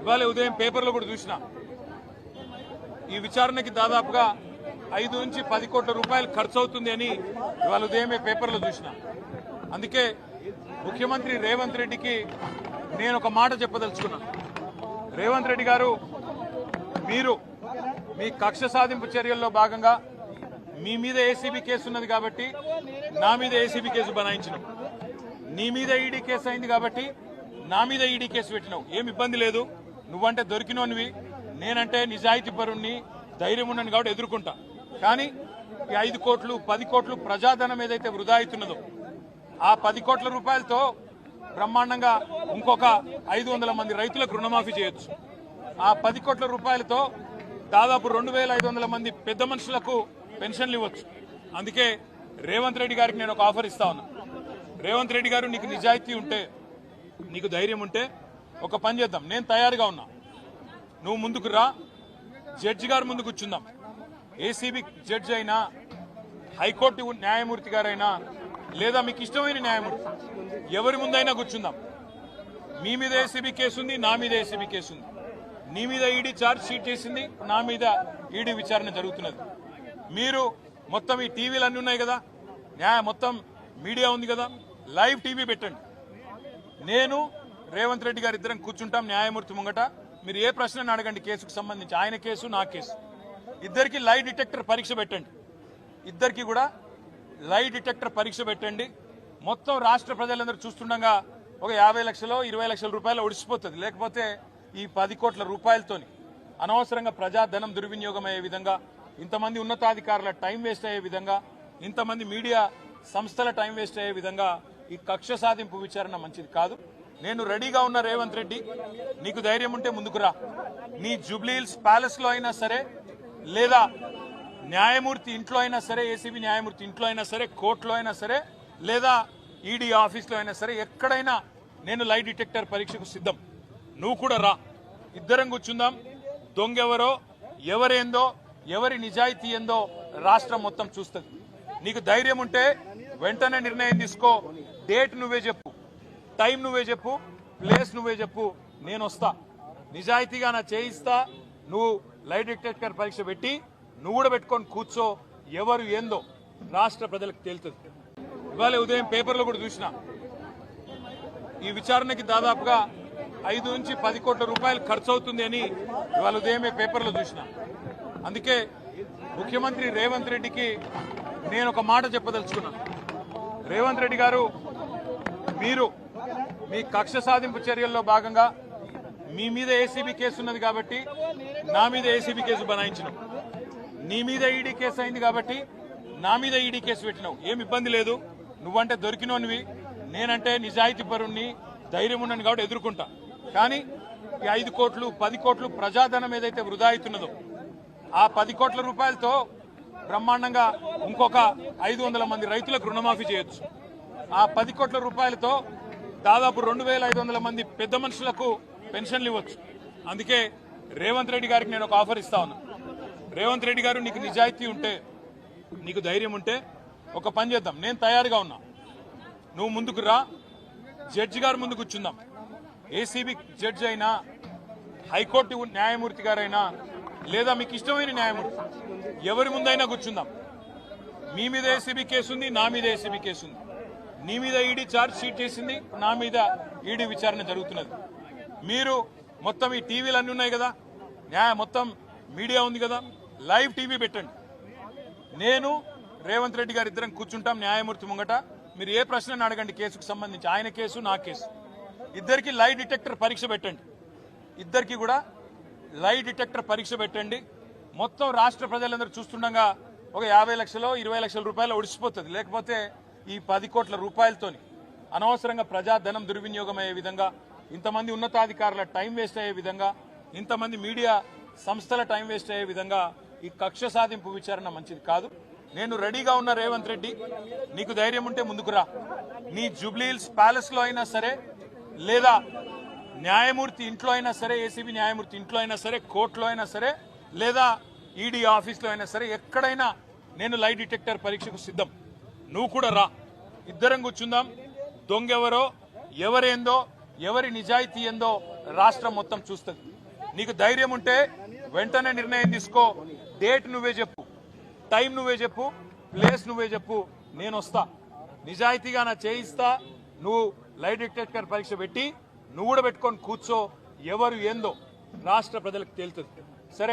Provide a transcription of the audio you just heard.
ఇవాళ ఉదయం పేపర్లో కూడా చూసిన ఈ విచారణకి దాదాపుగా 5 నుంచి 10 కోట్ల రూపాయలు ఖర్చు అవుతుంది అని ఇవాళ ఉదయమే పేపర్లో చూసిన. అందుకే ముఖ్యమంత్రి రేవంత్ రెడ్డికి నేను ఒక మాట చెప్పదలుచుకున్నాను. రేవంత్ రెడ్డి గారు, మీరు మీ కక్ష సాధింపు చర్యల్లో భాగంగా మీ మీద ఏసీబీ కేసు ఉన్నది కాబట్టి నా మీద ఏసీబీ కేసు బనాయించినావు, నీ మీద ఈడీ కేసు అయింది కాబట్టి నా మీద ఈడీ కేసు పెట్టినావు. ఏం ఇబ్బంది లేదు, నువ్వంటే దొరికినోనివి, నేనంటే నిజాయితీ పరుణ్ణి, ధైర్యం ఉన్నాను కాబట్టి ఎదుర్కొంటా. కానీ ఈ 5 కోట్లు 10 కోట్లు ప్రజాధనం ఏదైతే వృధా అవుతున్నదో ఆ 10 కోట్ల రూపాయలతో బ్రహ్మాండంగా ఇంకొక 500 మంది రైతులకు రుణమాఫీ చేయొచ్చు. ఆ 10 కోట్ల రూపాయలతో దాదాపు 2500 మంది పెద్ద మనుషులకు పెన్షన్లు ఇవ్వచ్చు. అందుకే రేవంత్ రెడ్డి గారికి నేను ఒక ఆఫర్ ఇస్తా ఉన్నా. రేవంత్ రెడ్డి గారు, నీకు నిజాయితీ ఉంటే, నీకు ధైర్యం ఉంటే ఒక పని చేద్దాం. నేను తయారుగా ఉన్నా, నువ్వు ముందుకు రా, జడ్జి గారు ముందు కూర్చుందాం. ఏసీబీ జడ్జి అయినా, హైకోర్టు న్యాయమూర్తి గారైనా, లేదా మీకు ఇష్టమైన న్యాయమూర్తి ఎవరి ముందైనా కూర్చుందాం. మీ మీద ఏసీబీ కేసు ఉంది, నా మీద ఏసీబీ కేసు ఉంది. నీ మీద ఈడీ ఛార్జ్ షీట్ చేసింది, నా మీద ఈడీ విచారణ జరుగుతున్నది. మీరు మొత్తం ఈ టీవీలు అన్నీ ఉన్నాయి కదా, మొత్తం మీడియా ఉంది కదా, లైవ్ టీవీ పెట్టండి. నేను రేవంత్ రెడ్డి గారు ఇద్దరం కూర్చుంటాం న్యాయమూర్తి ముంగట. మీరు ఏ ప్రశ్నను అడగండి కేసుకు సంబంధించి, ఆయన కేసు నా కేసు. ఇద్దరికి లై డిటెక్టర్ పరీక్ష పెట్టండి. ఇద్దరికి కూడా లై డిటెక్టర్ పరీక్ష పెట్టండి. మొత్తం రాష్ట్ర ప్రజలందరూ చూస్తుండగా ఒక 50 లక్షలు 20 లక్షల రూపాయలు ఒడిసిపోతుంది. లేకపోతే ఈ 10 కోట్ల రూపాయలతోని అనవసరంగా ప్రజాధనం దుర్వినియోగం అయ్యే విధంగా, ఇంతమంది ఉన్నతాధికారుల టైం వేస్ట్ అయ్యే విధంగా, ఇంతమంది మీడియా సంస్థల టైం వేస్ట్ అయ్యే విధంగా ఈ కక్ష సాధింపు విచారణ మంచిది కాదు. నేను రెడీగా ఉన్న రేవంత్ రెడ్డి, నీకు ధైర్యం ఉంటే ముందుకు రా. నీ జూబ్లీహిల్స్ ప్యాలెస్ లో అయినా సరే, లేదా న్యాయమూర్తి ఇంట్లో అయినా సరే, ఏసీబీ న్యాయమూర్తి ఇంట్లో అయినా సరే, కోర్టులో అయినా సరే, లేదా ఈడీ ఆఫీస్లో అయినా సరే, ఎక్కడైనా నేను లై డిటెక్టర్ పరీక్షకు సిద్ధం. నువ్వు కూడా రా, ఇద్దరం కూర్చుందాం. దొంగెవరో, ఎవరేందో, ఎవరి నిజాయితీ ఏందో రాష్ట్రం మొత్తం చూస్తుంది. నీకు ధైర్యం ఉంటే వెంటనే నిర్ణయం తీసుకో. డేట్ నువ్వే చెప్పు, టైం నువ్వే చెప్పు, ప్లేస్ నువ్వే చెప్పు, నేను వస్తా. నిజాయితీగా నా చేయిస్తా. నువ్వు లై డిటెక్టర్ పరీక్ష పెట్టి నువ్వు కూడా పెట్టుకొని కూర్చో. ఎవరు ఏందో రాష్ట్ర ప్రజలకు తేలుతుంది. ఇవాళ ఉదయం పేపర్లో కూడా చూసిన ఈ విచారణకి దాదాపుగా 5 నుంచి 10 కోట్ల రూపాయలు ఖర్చు అవుతుంది అని ఇవాళ ఉదయమే పేపర్లో చూసిన. అందుకే ముఖ్యమంత్రి రేవంత్ రెడ్డికి నేను ఒక మాట చెప్పదలుచుకున్నాను. రేవంత్ రెడ్డి గారు, మీరు మీ కక్ష సాధింపు చర్యల్లో భాగంగా మీ మీద ఏసీబీ కేసు ఉన్నది కాబట్టి నా మీద ఏసీబీ కేసు బనాయించినావు, నీ మీద ఈడీ కేసు అయింది కాబట్టి నా మీద ఈడీ కేసు పెట్టినావు. ఏం ఇబ్బంది లేదు, నువ్వంటే దొరికినోనివి, నేనంటే నిజాయితీ పరుణ్ణి, ధైర్యం ఉన్నాను కాబట్టి ఎదుర్కొంటా. కానీ ఈ 5 కోట్లు 10 కోట్లు ప్రజాధనం ఏదైతే వృధా అవుతున్నదో ఆ 10 కోట్ల రూపాయలతో బ్రహ్మాండంగా ఇంకొక 500 మంది రైతులకు రుణమాఫీ చేయొచ్చు. ఆ 10 కోట్ల రూపాయలతో దాదాపు 2500 మంది పెద్ద మనుషులకు పెన్షన్లు ఇవ్వచ్చు. అందుకే రేవంత్ రెడ్డి గారికి నేను ఒక ఆఫర్ ఇస్తా ఉన్నా. రేవంత్ రెడ్డి గారు, నీకు నిజాయితీ ఉంటే, నీకు ధైర్యం ఉంటే ఒక పని చేద్దాం. నేను తయారుగా ఉన్నా, నువ్వు ముందుకు రా, జడ్జి గారు ముందు కూర్చుందాం. ఏసీబీ జడ్జి అయినా, హైకోర్టు న్యాయమూర్తి గారైనా, లేదా మీకు ఇష్టమైన న్యాయమూర్తి ఎవరి ముందైనా కూర్చుందాం. మీ మీద ఏసీబీ కేసు ఉంది, నా మీద ఏసీబీ కేసు ఉంది. నీ మీద ఈడీ ఛార్జ్ షీట్ చేసింది, నా మీద ఈడీ విచారణ జరుగుతున్నది. మీరు మొత్తం ఈ టీవీలు అన్నీ ఉన్నాయి కదా, మొత్తం మీడియా ఉంది కదా, లైవ్ టీవీ పెట్టండి. నేను రేవంత్ రెడ్డి గారు ఇద్దరం కూర్చుంటాం న్యాయమూర్తి ముంగట. మీరు ఏ ప్రశ్నను అడగండి కేసుకు సంబంధించి, ఆయన కేసు నా కేసు. ఇద్దరికి లై డిటెక్టర్ పరీక్ష పెట్టండి. ఇద్దరికి కూడా లై డిటెక్టర్ పరీక్ష పెట్టండి. మొత్తం రాష్ట్ర ప్రజలందరూ చూస్తుండగా ఒక 50 లక్షలు 20 లక్షల రూపాయలు ఒడిసిపోతుంది. లేకపోతే ఈ 10 కోట్ల రూపాయలతోని అనవసరంగా ప్రజాధనం దుర్వినియోగం అయ్యే విధంగా, ఇంతమంది ఉన్నతాధికారుల టైం వేస్ట్ అయ్యే విధంగా, ఇంతమంది మీడియా సంస్థల టైం వేస్ట్ అయ్యే విధంగా ఈ కక్ష సాధింపు విచారణ మంచిది కాదు. నేను రెడీగా ఉన్న రేవంత్ రెడ్డి, నీకు ధైర్యం ఉంటే ముందుకు రా. నీ జూబ్లీహిల్స్ ప్యాలెస్ లో అయినా సరే, లేదా న్యాయమూర్తి ఇంట్లో అయినా సరే, ఏసీబీ న్యాయమూర్తి ఇంట్లో అయినా సరే, కోర్టులో అయినా సరే, లేదా ఈడీ ఆఫీస్లో అయినా సరే, ఎక్కడైనా నేను లై డిటెక్టర్ పరీక్షకు సిద్ధం. నువ్వు కూడా రా, ఇద్దరం కూర్చుందాం. దొంగెవరో, ఎవరేందో, ఎవరి నిజాయితీ ఏందో రాష్ట్రం మొత్తం చూస్తుంది. నీకు ధైర్యం ఉంటే వెంటనే నిర్ణయం తీసుకో. డేట్ నువ్వే చెప్పు, టైం నువ్వే చెప్పు, ప్లేస్ నువ్వే చెప్పు, నేను వస్తా. నిజాయితీగా నా చేయిస్తా. నువ్వు లై డిటెక్టర్ పరీక్ష పెట్టి నువ్వు కూడా పెట్టుకొని కూర్చో. ఎవరు ఏందో రాష్ట్ర ప్రజలకు తేలుతుంది. సరే.